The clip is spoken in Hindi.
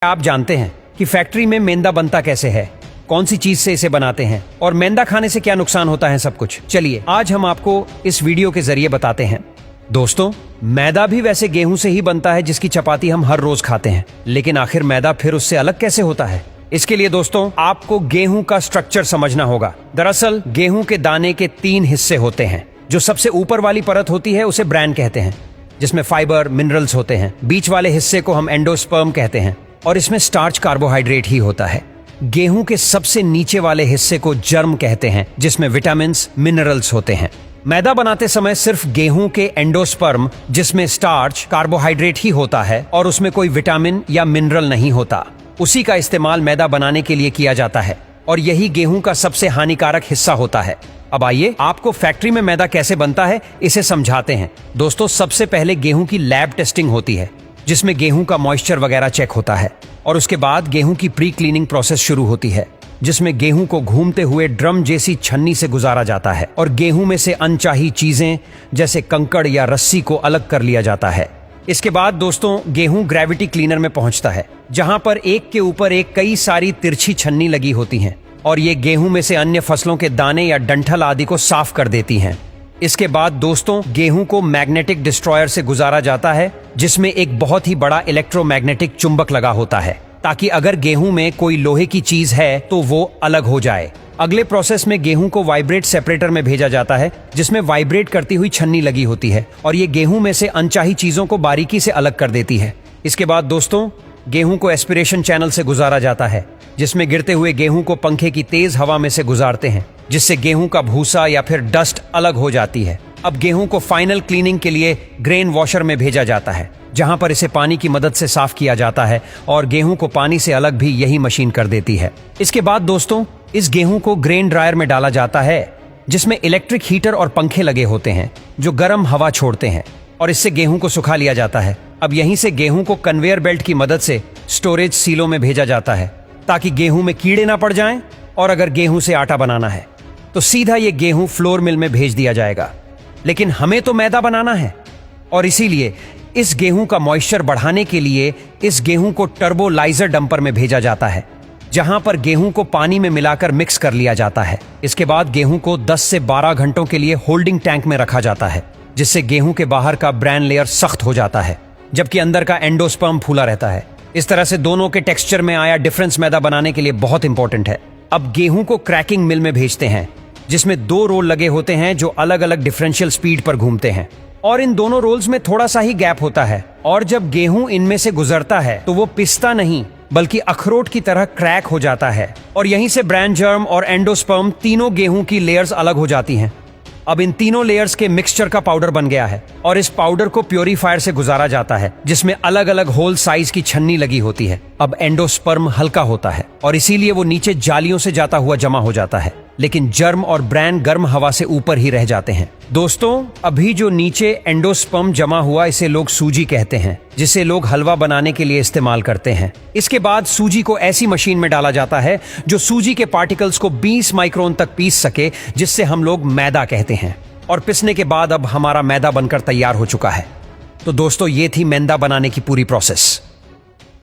आप जानते हैं कि फैक्ट्री में मैदा बनता कैसे है, कौन सी चीज से इसे बनाते हैं और मैदा खाने से क्या नुकसान होता है, सब कुछ। चलिए आज हम आपको इस वीडियो के जरिए बताते हैं। दोस्तों, मैदा भी वैसे गेहूं से ही बनता है जिसकी चपाती हम हर रोज खाते हैं, लेकिन आखिर मैदा फिर उससे अलग कैसे होता है? इसके लिए दोस्तों आपको गेहूं का स्ट्रक्चर समझना होगा। दरअसल गेहूं के दाने के 3 हिस्से होते हैं। जो सबसे ऊपर वाली परत होती है उसे ब्रैन कहते हैं, जिसमें फाइबर मिनरल्स होते हैं। बीच वाले हिस्से को हम एंडोस्पर्म कहते हैं और इसमें स्टार्च कार्बोहाइड्रेट ही होता है। गेहूं के सबसे नीचे वाले हिस्से को जर्म कहते हैं, जिसमें विटामिन मिनरल्स होते हैं। मैदा बनाते समय सिर्फ गेहूं के एंडोस्पर्म, जिसमें स्टार्च कार्बोहाइड्रेट ही होता है और उसमें कोई विटामिन या मिनरल नहीं होता, उसी का इस्तेमाल मैदा बनाने के लिए किया जाता है और यही गेहूं का सबसे हानिकारक हिस्सा होता है। अब आइए आपको फैक्ट्री में मैदा कैसे बनता है इसे समझाते हैं। दोस्तों, सबसे पहले गेहूं की लैब टेस्टिंग होती है, जिसमें गेहूं का मॉइस्चर वगैरह चेक होता है और उसके बाद गेहूं की प्री क्लीनिंग प्रोसेस शुरू होती है, जिसमें गेहूं को घूमते हुए ड्रम जैसी छन्नी से गुजारा जाता है और गेहूं में से अनचाही चीजें जैसे कंकड़ या रस्सी को अलग कर लिया जाता है। इसके बाद दोस्तों गेहूं ग्रेविटी क्लीनर में पहुंचता है, जहां पर एक के ऊपर एक कई सारी तिरछी छन्नी लगी होती हैं और ये गेहूं में से अन्य फसलों के दाने या डंठल आदि को साफ कर देती हैं। इसके बाद दोस्तों गेहूं को मैग्नेटिक डिस्ट्रॉयर से गुजारा जाता है, जिसमें एक बहुत ही बड़ा इलेक्ट्रोमैग्नेटिक चुंबक लगा होता है, ताकि अगर गेहूं में कोई लोहे की चीज है तो वो अलग हो जाए। अगले प्रोसेस में गेहूं को वाइब्रेट सेपरेटर में भेजा जाता है, जिसमें वाइब्रेट करती हुई छन्नी लगी होती है और ये गेहूं में से अनचाही चीजों को बारीकी से अलग कर देती है। इसके बाद दोस्तों गेहूं को एस्पिरेशन चैनल से गुजारा जाता है, जिसमें गिरते हुए गेहूं को पंखे की तेज हवा में से गुजारते हैं, जिससे गेहूं का भूसा या फिर डस्ट अलग हो जाती है। अब गेहूं को फाइनल क्लीनिंग के लिए ग्रेन वॉशर में भेजा जाता है, जहां पर इसे पानी की मदद से साफ किया जाता है और गेहूं को पानी से अलग भी यही मशीन कर देती है। इसके बाद दोस्तों इस गेहूं को ग्रेन ड्रायर में डाला जाता है, जिसमें इलेक्ट्रिक हीटर और पंखे लगे होते हैं जो गर्म हवा छोड़ते हैं और इससे गेहूं को सुखा लिया जाता है। अब यहीं से गेहूं को कन्वेयर बेल्ट की मदद से स्टोरेज सीलों में भेजा जाता है, ताकि गेहूं में कीड़े ना पड़ जाएं और अगर गेहूं से आटा बनाना है तो सीधा ये गेहूं फ्लोर मिल में भेज दिया जाएगा। लेकिन हमें तो मैदा बनाना है और इसीलिए इस गेहूं का मॉइस्चर बढ़ाने के लिए इस गेहूं को टर्बोलाइजर डंपर में भेजा जाता है, जहां पर गेहूं को पानी में मिलाकर मिक्स कर लिया जाता है। इसके बाद गेहूं को 10 से 12 घंटों के लिए होल्डिंग टैंक में रखा जाता है, जिससे गेहूं के बाहर का ब्रैन लेयर सख्त हो जाता है, जबकि अंदर का एंडोस्पर्म फूला रहता है। इस तरह से दोनों के टेक्सचर में आया डिफरेंस मैदा बनाने के लिए बहुत इंपॉर्टेंट है। अब गेहूं को क्रैकिंग मिल में भेजते हैं, जिसमें 2 रोल लगे होते हैं जो अलग अलग डिफरेंशियल स्पीड पर घूमते हैं और इन दोनों रोल्स में थोड़ा सा ही गैप होता है और जब गेहूं इनमें से गुजरता है तो वो पिसता नहीं बल्कि अखरोट की तरह क्रैक हो जाता है और यहीं से ब्रैन जर्म और एंडोस्पर्म तीनों गेहूं की लेयर्स अलग हो जाती हैं। अब इन तीनों लेयर्स के मिक्सचर का पाउडर बन गया है और इस पाउडर को प्योरीफायर से गुजारा जाता है, जिसमें अलग अलग होल साइज की छन्नी लगी होती है। अब एंडोस्पर्म हल्का होता है और इसीलिए वो नीचे जालियों से जाता हुआ जमा हो जाता है, लेकिन जर्म और ब्रैन गर्म हवा से ऊपर ही रह जाते हैं। दोस्तों, अभी जो नीचे एंडोस्पर्म जमा हुआ इसे लोग सूजी कहते हैं, जिसे लोग हलवा बनाने के लिए इस्तेमाल करते हैं। इसके बाद सूजी को ऐसी मशीन में डाला जाता है जो सूजी के पार्टिकल्स को 20 माइक्रोन तक पीस सके, जिससे हम लोग मैदा कहते हैं। और पिसने के बाद अब हमारा मैदा बनकर तैयार हो चुका है। तो दोस्तों ये थी मैदा बनाने की पूरी प्रोसेस।